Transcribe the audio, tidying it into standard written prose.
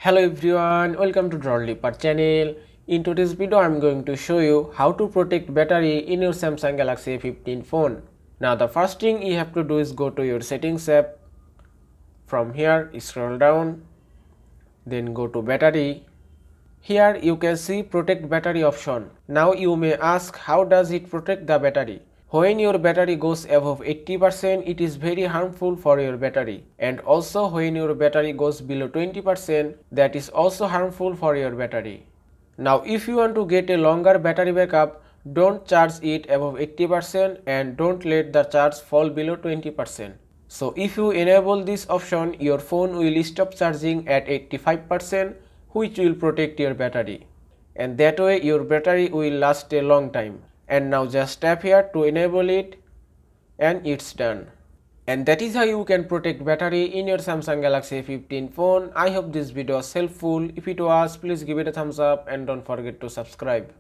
Hello everyone, welcome to Draw Deeper channel. In today's video, I'm going to show you how to protect battery in your Samsung Galaxy A15 phone. Now the first thing you have to do is go to your settings app. From here, scroll down, then go to battery. Here you can see protect battery option. Now you may ask, how does it protect the battery? When your battery goes above 80%, it is very harmful for your battery, and also when your battery goes below 20%, that is also harmful for your battery. Now if you want to get a longer battery backup, don't charge it above 80% and don't let the charge fall below 20%. So if you enable this option, your phone will stop charging at 85%, which will protect your battery, and that way your battery will last a long time. And now just tap here to enable it, and it's done. And that is how you can protect battery in your Samsung Galaxy A15 phone. I hope this video was helpful. If it was, please give it a thumbs up and don't forget to subscribe.